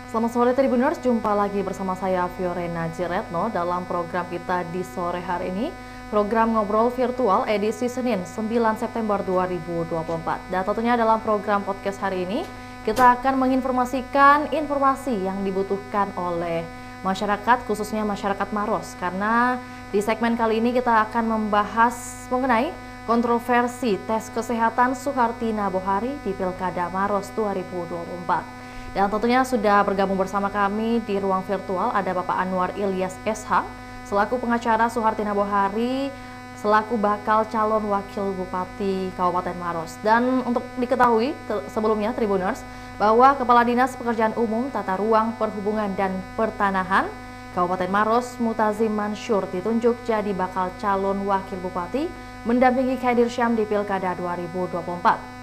Selamat sore Tribuners, jumpa lagi bersama saya Fiorena Jiretno dalam program kita di sore hari ini. Program Ngobrol Virtual edisi Senin 9 September 2024. Dan tentunya dalam program podcast hari ini, kita akan menginformasikan informasi yang dibutuhkan oleh masyarakat, khususnya masyarakat Maros. Karena di segmen kali ini kita akan membahas mengenai kontroversi tes kesehatan Suhartina Bohari di Pilkada Maros 2024. Dan tentunya sudah bergabung bersama kami di ruang virtual ada Bapak Anwar Ilyas SH, selaku pengacara Suhartina Bohari, selaku bakal calon wakil Bupati Kabupaten Maros. Dan untuk diketahui sebelumnya Tribuners, bahwa Kepala Dinas Pekerjaan Umum, Tata Ruang, Perhubungan, dan Pertanahan Kabupaten Maros, Mutazim Mansyur, ditunjuk jadi bakal calon wakil Bupati mendampingi Khaidir Syam di Pilkada 2024.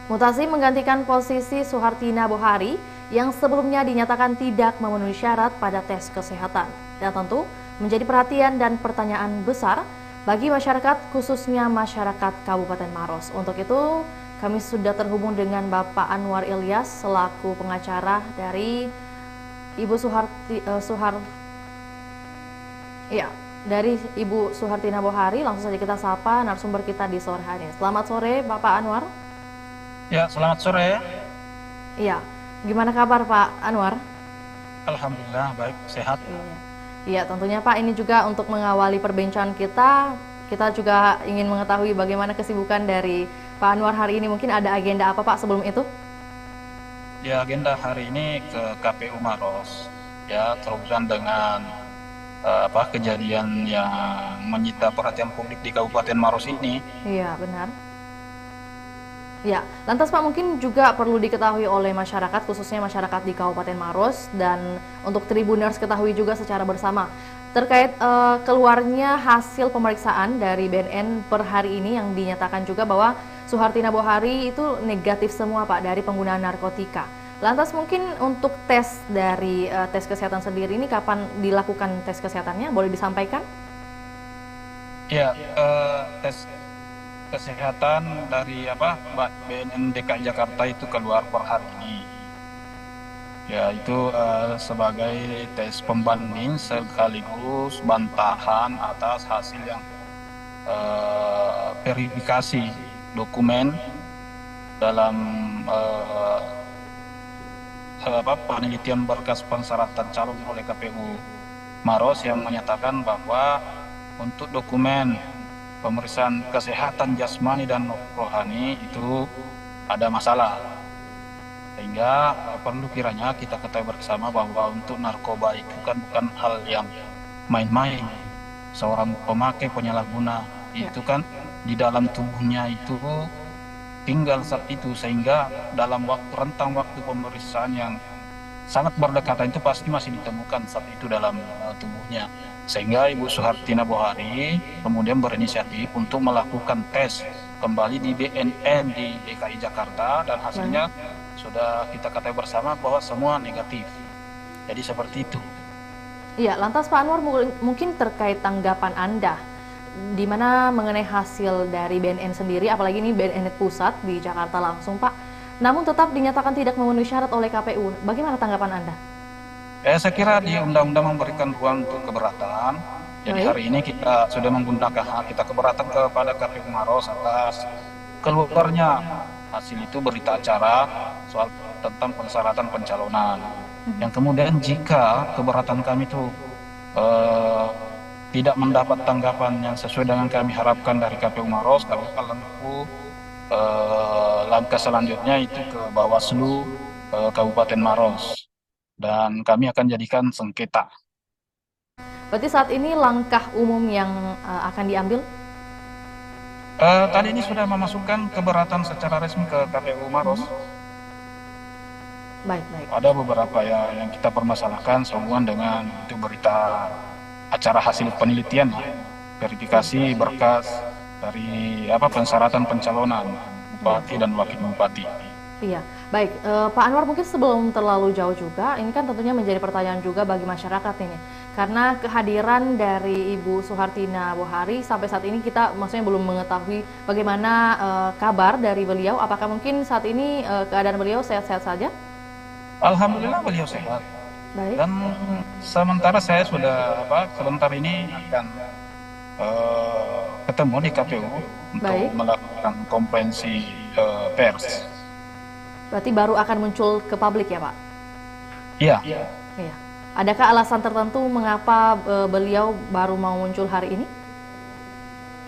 Mutazim menggantikan posisi Suhartina Bohari yang sebelumnya dinyatakan tidak memenuhi syarat pada tes kesehatan. Dan tentu menjadi perhatian dan pertanyaan besar bagi masyarakat, khususnya masyarakat Kabupaten Maros. Untuk itu, kami sudah terhubung dengan Bapak Anwar Ilyas selaku pengacara dari Ibu Ibu Suhartina Bohari. Langsung saja kita sapa narasumber kita di sore hari ini. Selamat sore, Bapak Anwar. Ya, selamat sore. Iya, gimana kabar Pak Anwar? Alhamdulillah, baik, sehat. Iya, tentunya Pak, ini juga untuk mengawali perbincangan kita juga ingin mengetahui bagaimana kesibukan dari Pak Anwar hari ini. Mungkin ada agenda apa Pak sebelum itu? Ya, agenda hari ini ke KPU Maros, ya, terusan dengan kejadian yang menyita perhatian publik di Kabupaten Maros ini. Iya, benar. Ya, lantas Pak, mungkin juga perlu diketahui oleh masyarakat, khususnya masyarakat di Kabupaten Maros, dan untuk Tribuners ketahui juga secara bersama terkait keluarnya hasil pemeriksaan dari BNN per hari ini yang dinyatakan juga bahwa Suhartina Bohari itu negatif semua Pak dari penggunaan narkotika. Lantas mungkin untuk tes dari tes kesehatan sendiri ini kapan dilakukan tes kesehatannya? Boleh disampaikan? Ya, tes kesehatan dari BNN DKI Jakarta itu keluar per hari ini. Ya, itu sebagai tes pembanding sekaligus bantahan atas hasil yang verifikasi dokumen dalam penelitian berkas pensyaratan calon oleh KPU Maros yang menyatakan bahwa untuk dokumen pemeriksaan kesehatan jasmani dan rohani itu ada masalah, sehingga perlu kiranya kita ketahui bersama bahwa untuk narkoba itu kan bukan hal yang main-main. Seorang pemakai penyalahguna itu kan di dalam tubuhnya itu tinggal saat itu, sehingga dalam rentang waktu pemeriksaan yang sangat berdekatan itu pasti masih ditemukan saat itu dalam tubuhnya. Sehingga Ibu Suhartina Bohari kemudian berinisiatif untuk melakukan tes kembali di BNN di DKI Jakarta, dan hasilnya sudah kita ketahui bersama bahwa semua negatif. Jadi seperti itu. Iya, lantas Pak Anwar mungkin terkait tanggapan Anda di mana mengenai hasil dari BNN sendiri, apalagi ini BNN pusat di Jakarta langsung Pak, namun tetap dinyatakan tidak memenuhi syarat oleh KPU. Bagaimana tanggapan Anda? Saya kira di undang-undang memberikan ruang untuk keberatan. Jadi hari ini kita sudah menggunakan hak kita keberatan kepada KPU Maros atas keluarnya hasil itu berita acara soal tentang persyaratan pencalonan. Yang kemudian jika keberatan kami itu tidak mendapat tanggapan yang sesuai dengan kami harapkan dari KPU Maros, kami akan menempuh langkah selanjutnya itu ke Bawaslu Kabupaten Maros. Dan kami akan jadikan sengketa. Berarti saat ini langkah umum yang akan diambil? Tadi ini sudah memasukkan keberatan secara resmi ke KPU Maros. Baik. Ada beberapa yang kita permasalahkan sehubungan dengan itu berita acara hasil penelitian, verifikasi berkas dari pensyaratan pencalonan bupati dan wakil bupati. Iya, baik. Pak Anwar, mungkin sebelum terlalu jauh juga, ini kan tentunya menjadi pertanyaan juga bagi masyarakat ini. Karena kehadiran dari Ibu Suhartina Bohari sampai saat ini kita maksudnya belum mengetahui bagaimana kabar dari beliau. Apakah mungkin saat ini keadaan beliau sehat-sehat saja? Alhamdulillah beliau sehat. Baik, Dan sementara saya sudah sebentar ini akan ketemu di KPU untuk baik. melakukan konferensi pers. Berarti baru akan muncul ke publik ya, Pak? Iya, Iya. Adakah alasan tertentu mengapa beliau baru mau muncul hari ini?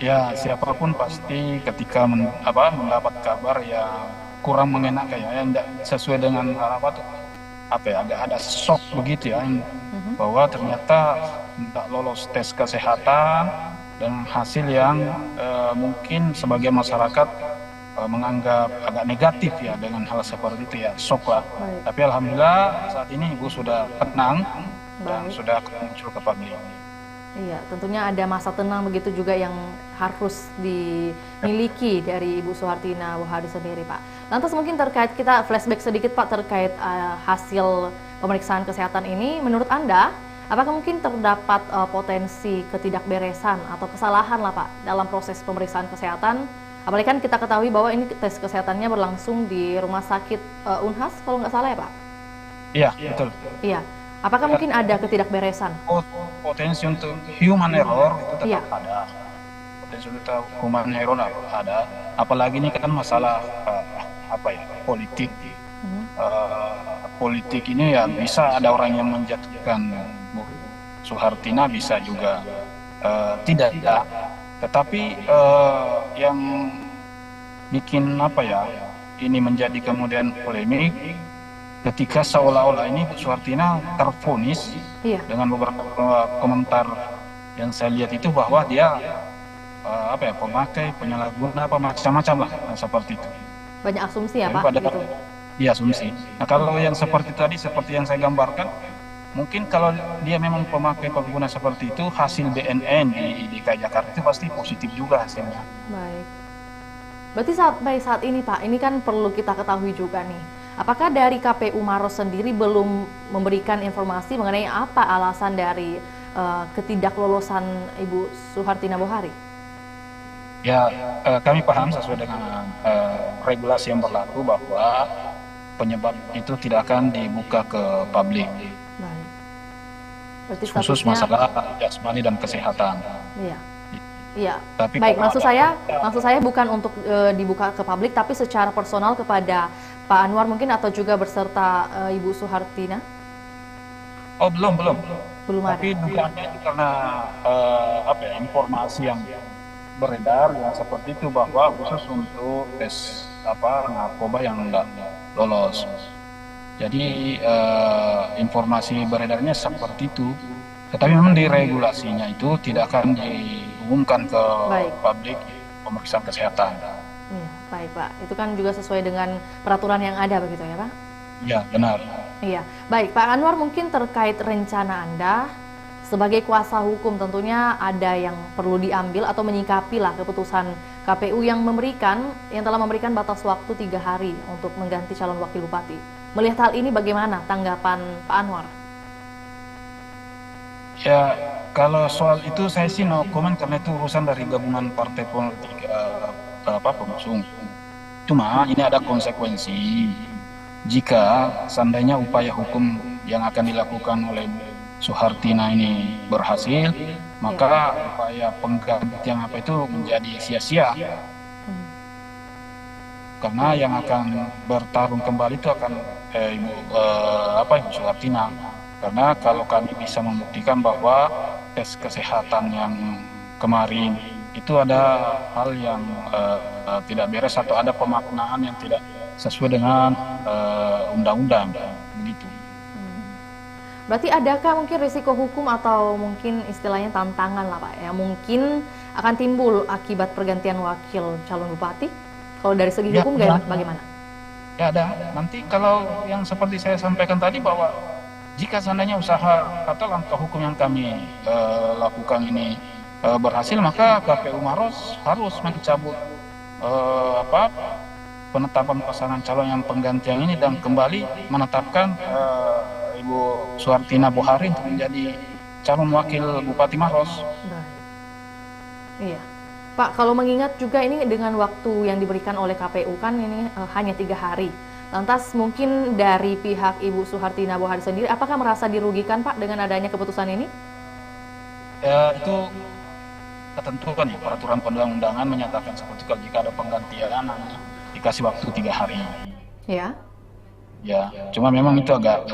ya siapapun pasti ketika mendapat kabar yang kurang mengenakan ya, yang tidak sesuai dengan agak ada shock begitu ya, bahwa ternyata tidak lolos tes kesehatan dan hasil yang mungkin sebagian masyarakat menganggap agak negatif ya dengan hal seperti itu ya, shock lah. Baik. Tapi alhamdulillah saat ini Ibu sudah tenang dan Baik. sudah muncul ke publik. Iya, tentunya ada masa tenang begitu juga yang harus dimiliki dari Ibu Suhartina Bohari sendiri, Pak. Lantas mungkin terkait, kita flashback sedikit Pak, terkait hasil pemeriksaan kesehatan ini, menurut Anda, apakah mungkin terdapat potensi ketidakberesan atau kesalahan lah Pak dalam proses pemeriksaan kesehatan? Apalagi kan kita ketahui bahwa ini tes kesehatannya berlangsung di Rumah Sakit Unhas, kalau nggak salah ya Pak? Iya, betul. Iya. Apakah mungkin ada ketidakberesan? Potensi untuk human error itu tetap Iya. ada. Potensi untuk human error ada. Apalagi ini kan masalah politik. Politik ini ya bisa ada orang yang menjatuhkan Bu Suhartina, bisa juga tidak ya. Tetapi yang bikin ini menjadi kemudian polemik ketika seolah-olah ini Bu Suhartina tervonis. Iya. Dengan beberapa komentar yang saya lihat itu bahwa dia pemakai, penyalahguna, macam-macam lah seperti itu. Banyak asumsi ya Pak? Gitu. Iya, asumsi. Nah, kalau yang seperti tadi, seperti yang saya gambarkan, mungkin kalau dia memang pemakai, pengguna seperti itu, hasil BNN di DKI Jakarta itu pasti positif juga hasilnya. Baik. Berarti sampai saat ini Pak, ini kan perlu kita ketahui juga nih. Apakah dari KPU Maros sendiri belum memberikan informasi mengenai apa alasan dari ketidaklolosan Ibu Suhartina Bohari? Ya, kami paham sesuai dengan regulasi yang berlaku bahwa penyebab itu tidak akan dibuka ke publik. Baik. Berarti Khusus statusnya, masalah jasmani dan kesehatan. Iya. Iya. Tapi Baik, kalau maksud saya bukan untuk dibuka ke publik, tapi secara personal kepada Pak Anwar mungkin atau juga berserta Ibu Suhartina? Oh, belum. Belum ada. Tapi dugaannya itu karena informasi yang beredar yang seperti itu, bahwa khusus untuk tes narkoba yang enggak lolos. Jadi informasi beredarnya seperti itu. Tetapi memang di regulasinya itu tidak akan diumumkan ke publik pemeriksaan kesehatan. Iya, baik Pak. Itu kan juga sesuai dengan peraturan yang ada begitu ya Pak? Ya, benar. Iya, baik Pak Anwar, mungkin terkait rencana Anda sebagai kuasa hukum, tentunya ada yang perlu diambil atau menyikapi lah keputusan KPU yang telah memberikan batas waktu 3 hari untuk mengganti calon wakil bupati. Melihat hal ini bagaimana tanggapan Pak Anwar? Ya, kalau soal itu saya sih no comment karena itu urusan dari gabungan partai politik pengusung. Cuma ini ada konsekuensi jika seandainya upaya hukum yang akan dilakukan oleh Suhartina ini berhasil, maka upaya penggantian itu menjadi sia-sia. Karena yang akan bertarung kembali itu akan Ibu Suhartina. Karena kalau kami bisa membuktikan bahwa tes kesehatan yang kemarin itu ada hal yang tidak beres atau ada pemaknaan yang tidak sesuai dengan undang-undang, begitu. Berarti adakah mungkin risiko hukum atau mungkin istilahnya tantangan lah Pak, yang mungkin akan timbul akibat pergantian wakil calon bupati? Kalau dari segi hukum bagaimana? Ya ada. Nanti kalau yang seperti saya sampaikan tadi, bahwa jika seandainya usaha atau langkah hukum yang kami lakukan ini berhasil, maka KPU Maros harus mencabut penetapan pasangan calon yang penggantian ini dan kembali menetapkan Ibu Suhartina Bohari untuk menjadi calon wakil Bupati Maros. Iya. Pak, kalau mengingat juga ini dengan waktu yang diberikan oleh KPU kan ini hanya 3 hari. Lantas mungkin dari pihak Ibu Suhartina Bohari sendiri, apakah merasa dirugikan Pak dengan adanya keputusan ini? Itu ketentuan ya, peraturan perundang-undangan menyatakan seperti kalau jika ada penggantian dikasih waktu 3 hari. Ya. Ya, cuma memang itu agak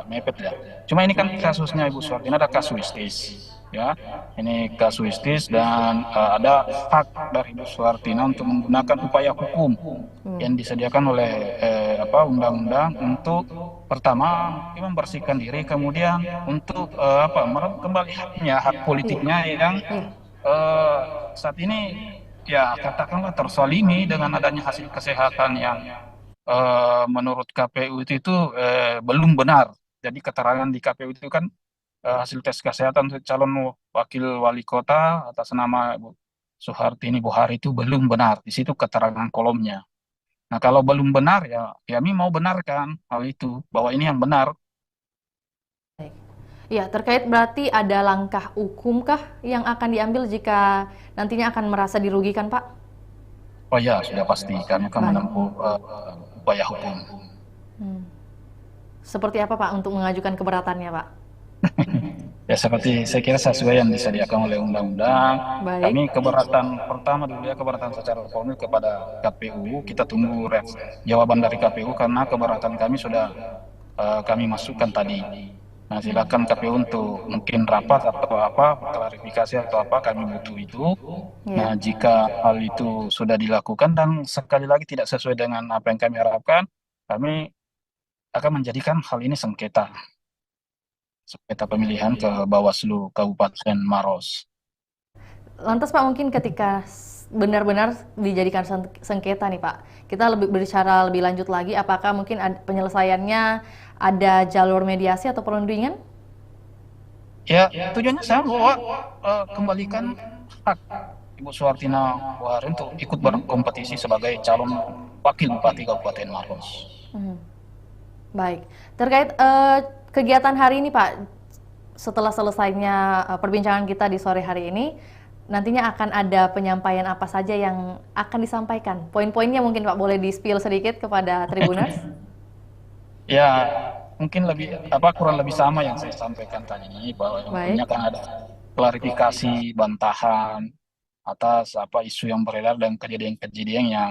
mepet ya. Cuma ini kan kasusnya Ibu Suhartina ada kasuistis, ya. Ini kasuistis dan ada hak dari Ibu Suhartina untuk menggunakan upaya hukum yang disediakan oleh undang-undang untuk pertama membersihkan diri, kemudian untuk kembali haknya, hak politiknya yang saat ini ya katakanlah terzalimi dengan adanya hasil kesehatan yang menurut KPU itu belum benar. Jadi keterangan di KPU itu kan hasil tes kesehatan untuk calon wakil wali kota atas nama Ibu Suhartini Bohari itu belum benar. Di situ keterangan kolomnya. Nah kalau belum benar ya kami mau benarkan hal itu bahwa ini yang benar. Ya, terkait berarti ada langkah hukumkah yang akan diambil jika nantinya akan merasa dirugikan, Pak? Oh ya sudah pasti kami akan menempuh upaya hukum. Seperti apa Pak untuk mengajukan keberatannya, Pak? Ya seperti saya kira sesuai yang disediakan oleh undang-undang. Baik. Kami keberatan pertama dulu ya, keberatan secara formal kepada KPU. Kita tunggu jawaban dari KPU karena keberatan kami sudah kami masukkan tadi. Nah silakan KPU untuk mungkin rapat atau apa, klarifikasi atau apa, kami butuh itu. Nah jika hal itu sudah dilakukan dan sekali lagi tidak sesuai dengan apa yang kami harapkan, kami akan menjadikan hal ini sengketa pemilihan ke Bawaslu Kabupaten Maros. Lantas Pak, mungkin ketika benar-benar dijadikan sengketa nih Pak, kita berbicara lebih lanjut lagi, apakah mungkin penyelesaiannya ada jalur mediasi atau perundingan? Ya, tujuannya sama bahwa kembalikan hak Ibu Suhartina Bohari untuk ikut berkompetisi sebagai calon wakil bupati Kabupaten Maros. Baik, terkait kegiatan hari ini Pak, setelah selesainya perbincangan kita di sore hari ini, nantinya akan ada penyampaian apa saja yang akan disampaikan? Poin-poinnya mungkin Pak boleh di-spill sedikit kepada Tribuners? Ya, mungkin kurang lebih sama yang saya sampaikan tadi, bahwa yang akan ada klarifikasi, bantahan atas isu yang beredar dan kejadian-kejadian yang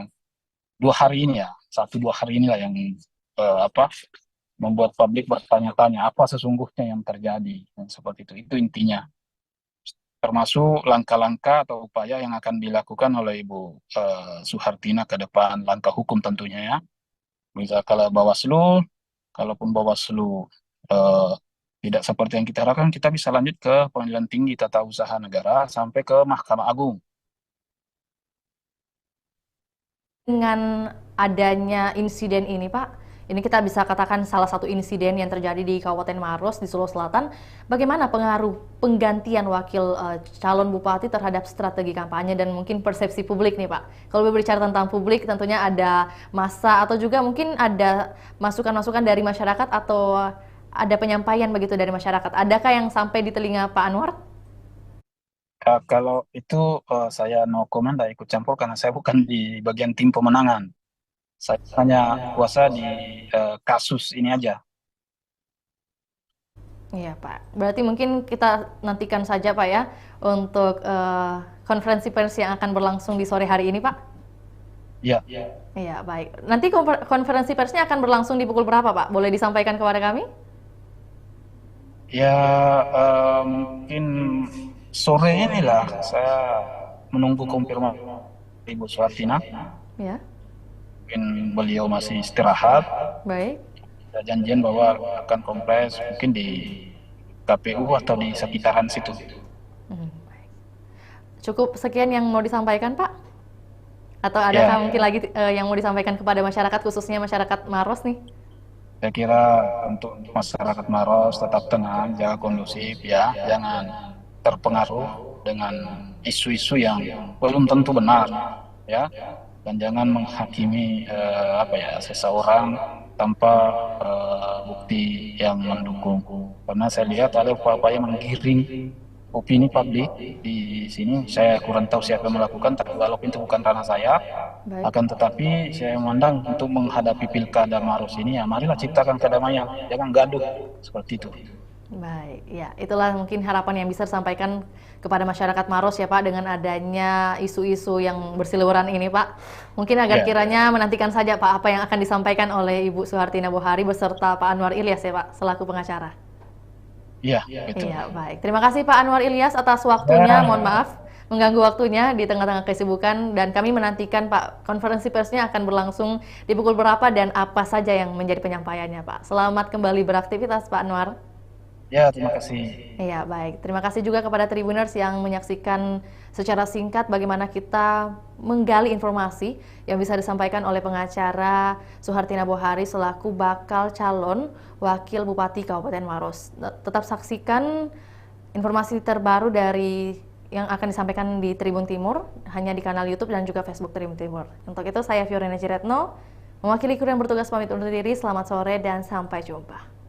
2 hari ini ya, 1-2 hari inilah yang membuat publik bertanya-tanya apa sesungguhnya yang terjadi, dan seperti itu intinya. Termasuk langkah-langkah atau upaya yang akan dilakukan oleh Ibu Suhartina ke depan, langkah hukum tentunya ya. Bisa kalaupun Bawaslu tidak seperti yang kita harapkan, kita bisa lanjut ke Pengadilan Tinggi Tata Usaha Negara sampai ke Mahkamah Agung. Dengan adanya insiden ini Pak, ini kita bisa katakan salah satu insiden yang terjadi di Kabupaten Maros di Sulawesi Selatan. Bagaimana pengaruh penggantian wakil calon bupati terhadap strategi kampanye dan mungkin persepsi publik nih Pak? Kalau berbicara tentang publik, tentunya ada massa atau juga mungkin ada masukan-masukan dari masyarakat atau ada penyampaian begitu dari masyarakat. Adakah yang sampai di telinga Pak Anwar? Kalau itu saya no comment, tidak ikut campur karena saya bukan di bagian tim pemenangan. Saya hanya kuasa di kasus ini aja. Iya Pak, berarti mungkin kita nantikan saja Pak ya untuk konferensi pers yang akan berlangsung di sore hari ini Pak. Iya. Iya baik. Nanti konferensi persnya akan berlangsung di pukul berapa Pak? Boleh disampaikan kepada kami? Ya mungkin sore inilah saya menunggu konfirmasi Ibu Suhartina. Ya. Mungkin beliau masih istirahat. Baik. Ada janjian bahwa akan kompres mungkin di KPU atau di sekitaran situ. Cukup sekian yang mau disampaikan Pak? Atau adakah mungkin lagi yang mau disampaikan kepada masyarakat, khususnya masyarakat Maros nih? Saya kira untuk masyarakat Maros tetap tenang, jaga kondusif ya, jangan terpengaruh dengan isu-isu yang belum tentu benar ya. Dan jangan menghakimi seseorang tanpa bukti yang mendukung. Karena saya lihat ada upaya-upaya menggiring opini publik di sini. Saya kurang tahu siapa yang melakukan, tapi walaupun itu bukan ranah saya, Baik. akan tetapi saya memandang untuk menghadapi pilkada Maros ini, ya marilah ciptakan kedamaian, jangan gaduh seperti itu. Baik, ya itulah mungkin harapan yang bisa disampaikan kepada masyarakat Maros ya Pak, dengan adanya isu-isu yang berseliweran ini Pak. Mungkin agar Ya. kiranya menantikan saja Pak apa yang akan disampaikan oleh Ibu Suharti Nabohari beserta Pak Anwar Ilyas ya Pak, selaku pengacara. Iya, betul. Iya, baik. Terima kasih Pak Anwar Ilyas atas waktunya. Mohon maaf mengganggu waktunya di tengah-tengah kesibukan, dan kami menantikan Pak konferensi persnya akan berlangsung di pukul berapa dan apa saja yang menjadi penyampaiannya Pak. Selamat kembali beraktivitas Pak Anwar. Ya, terima kasih. Iya, baik. Terima kasih juga kepada Tribuners yang menyaksikan secara singkat bagaimana kita menggali informasi yang bisa disampaikan oleh pengacara Suharti Nabohari selaku bakal calon Wakil Bupati Kabupaten Maros. Tetap saksikan informasi terbaru dari yang akan disampaikan di Tribun Timur, hanya di kanal YouTube dan juga Facebook Tribun Timur. Untuk itu, saya Fiorena Ciretno, mewakili kru yang bertugas pamit undur diri. Selamat sore dan sampai jumpa.